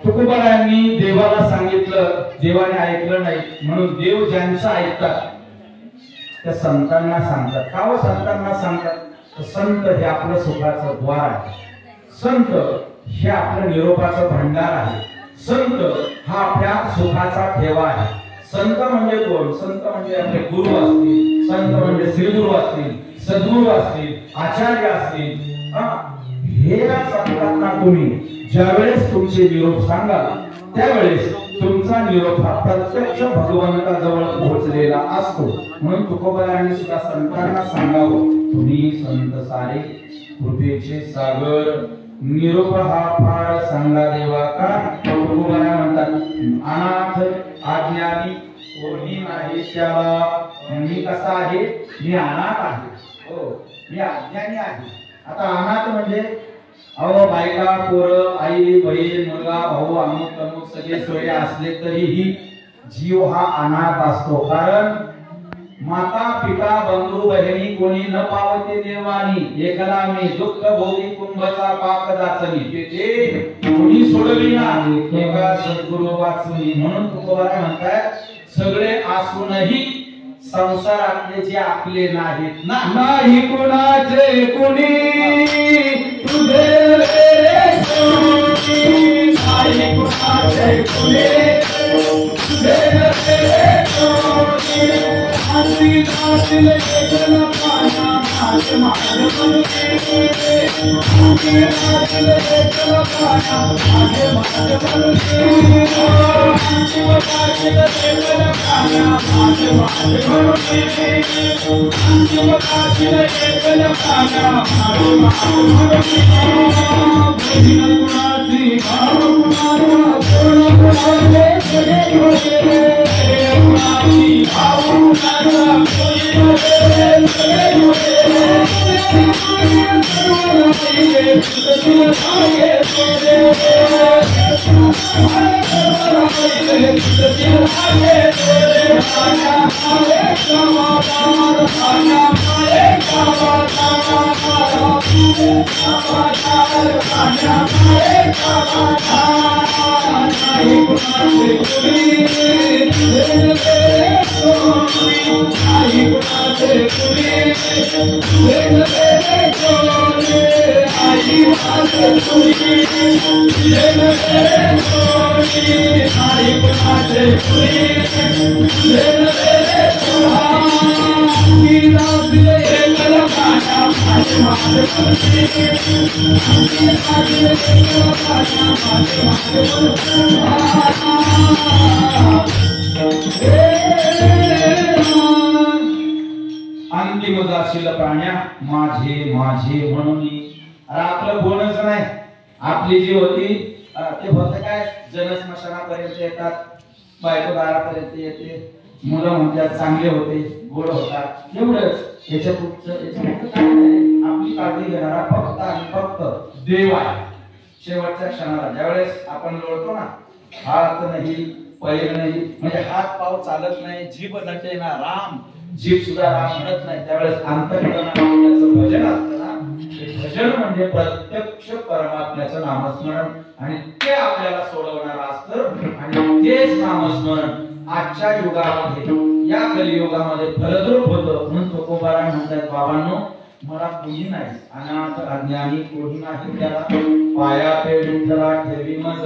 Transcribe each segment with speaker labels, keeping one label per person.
Speaker 1: तुकोबारायांनी देवाला सांगितलं, देवाने ऐकलं नाही, म्हणून देव ज्यांचं ऐकतात त्या संतांना सांगतात. का व संतांना सांगतात? संत हे आपलं सुखाचं द्वार आहे, संत हे आपलं निरोपाचं भंडार आहे, संत हा आपल्या सुखाचा ठेवा आहे. संत म्हणजे कोण? संत म्हणजे आपले गुरु असतील, संत म्हणजे श्रीगुरु असतील, सद्गुरु असतील, आचार्य असतील. हे संतांना तुम्ही ज्यावेळेस तुमचे निरोप सांगाल त्यावेळेस तुमचा निरोप हा प्रत्यक्ष भगवंताजवळ पोहोचलेला असतो. म्हणून तुकोबारायांनी सुद्धा संतांना सांगावं, तुम्ही संत सारे कृपेचे सागर, निरोप हा फार सांगा देवा का. तुकोबाराय म्हणतात, अनाथ अज्ञानी कोणी नाही त्याला. मी कसा आहे? मी अनाथ आहे, हो मी अज्ञानी आहे. आता अनाथ म्हणजे अहो बायका, पोरं, आई, बहीण, मुलगा, भाऊ, अमुक तमुक सगळे सोयरे असले तरीही जीव हा अनाथ असतो. कारण माता पिता बंधू बहिणी कोणी न पावते देवानी, एकला मी दुःख भोगी कुंभचा पाक जाचली, ते कोणी सोडली नाही, एका सद्गुरु वाचुनी. म्हणून तुकोबाराय म्हणतात, सगळे असूनही संसारातले जे आपले नाहीत ना, नाही कुणाचे कुणी तुझे रे कोणी, नाही कुणाचे कुणी तुझे रे कोणी. आरती गातील एकला पाना माझ माझ म्हणते, आरती गातील एकला पाना माझ माझ म्हणते, आरती गातील एकला पाना माझ माझ म्हणते, आरती गातील एकला पाना माझ माझ म्हणते. बहिण कुणाची भाव कुणाचा कोण कुणाचे सगळे होते, कुणाची भाव कुणाचा कोण होते सगळे होते. अंतिम जाशील प्राण्या माझे माझे म्हणून. आपलं बोलच नाही, आपली जी होती ते होतं काय, जनस्मशानापर्यंत येतात, बायको दारापर्यंत येते, मुलं म्हणतात चांगले होते, गोड होतात, एवढंच. याच्या आपली काळजी घेणारा फक्त आणि फक्त देव आहे. शेवटच्या क्षणाला ज्यावेळेस आपण लोळतो ना, हात नाही पैर नाही, म्हणजे हात पाव चालत नाही, जीभ नटे ना राम, जीभ सुद्धा राम म्हणत नाही, त्यावेळेस अंतःकरणाचं भजन असतं ना, भजन म्हणजे प्रत्यक्ष परमात्म्याचं नामस्मरण, आणि ते आपल्याला सोडवणार असतं. आणि तेच नामस्मरण आजच्या युगामध्ये, या कलियुगामध्ये फलद्रूप होतं. म्हणून तुकोबाराय म्हणतात, बाबांनो मला कोणी नाही, अनाथ अज्ञानी कोणी नाही त्याला, पाया पे विठ्ठला ठेवी मज,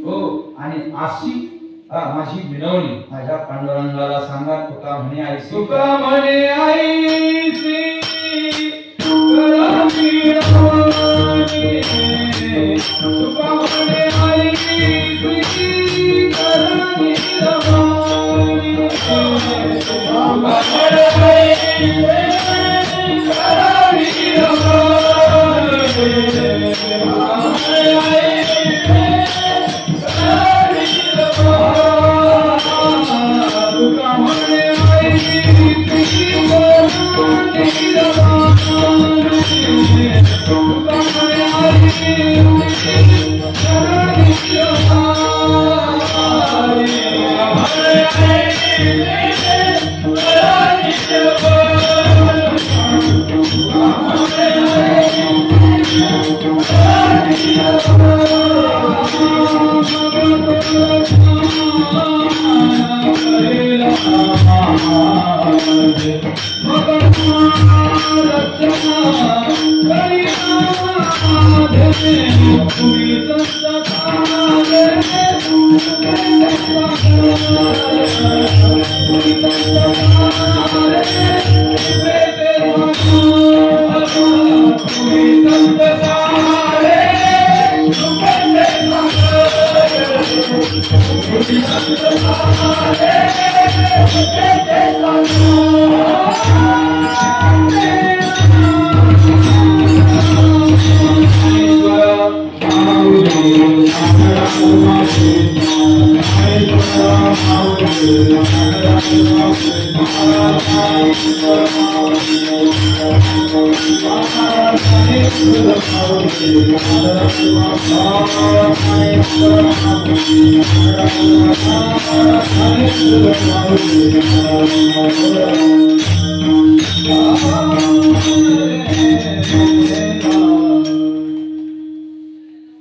Speaker 1: हो. आणि अशी माझी विनवणी माझ्या पांडुरंगाला सांगा. तुका म्हणे आईसी, तुका म्हणे आईसी करावी रवानी, तुका म्हणे आईसी करावी रवानी, तुका म्हणे आईसी करावी
Speaker 2: रवानी.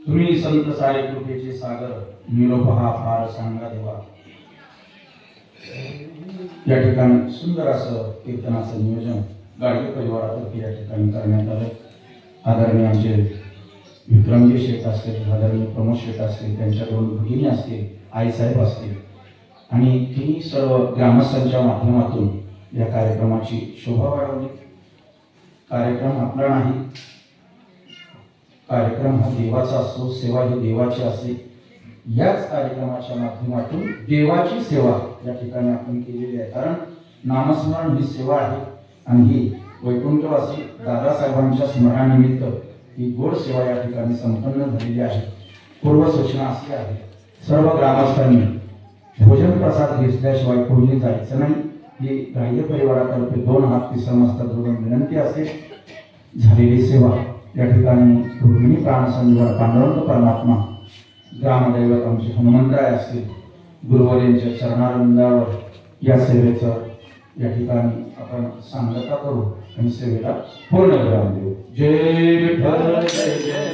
Speaker 1: तुम्ही संत सारे कृपेचे सागर निरोप हा फार सांगा देवा। या ठिकाणी सुंदर असं कीर्तनाचं नियोजन गाडगे परिवारातर्फे या ठिकाणी करण्यात आलं। आदरणीय आमचे विक्रमजी शेठ असतील, आदरणीय प्रमोद शेठ असतील, त्यांच्या दोन भगिनी असतील, आईसाहेब असतील आणि तिन्ही सर्व ग्रामस्थांच्या माध्यमातून या कार्यक्रमाची शोभा वाढवली। कार्यक्रम आपला नाही, कार्यक्रम हा देवाचा असतो, सेवा ही देवाची असते। याच कार्यक्रमाच्या माध्यमातून देवाची सेवा या ठिकाणी आपण केलेली आहे, कारण नामस्मरण ही सेवा आहे आणि ही वैकुंठवासी दादासाहेबांच्या स्मरणानिमित्त ही गोड सेवा या ठिकाणी संपन्न झालेली आहे। पूर्व सूचना अशी आहे, सर्व ग्रामस्थांनी भोजन प्रसाद घेतल्याशिवाय कोणी जायचं नाही। ही गाडगे परिवारातर्फे 2 हात तिसरा मस्तक जोडून विनंती असेल। झालेली सेवा या ठिकाणी रुक्मिणी प्राणसंजीवन पांडुरंग परमात्मा, ग्रामदैवत आमचे हनुमंतराय असतील, गुरुवर्यांच्या चरणारविंदावर या सेवेचं या ठिकाणी आपण सांगता करू आणि सेवेला पूर्ण विराम देऊ। जय विठ्ठल जय जय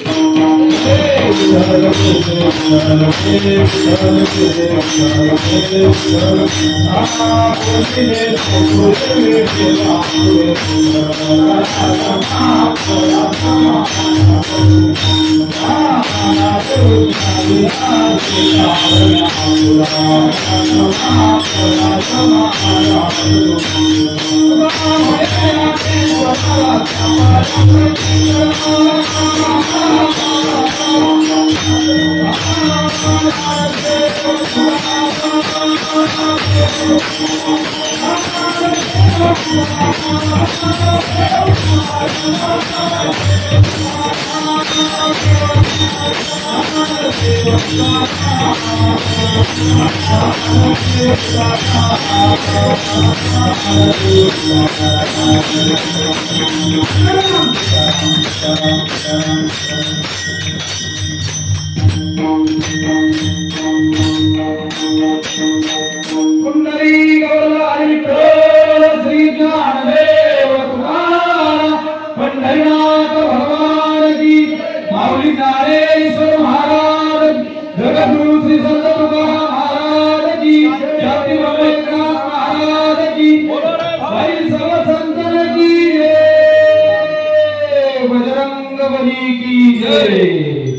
Speaker 1: बजरंग बली की जय।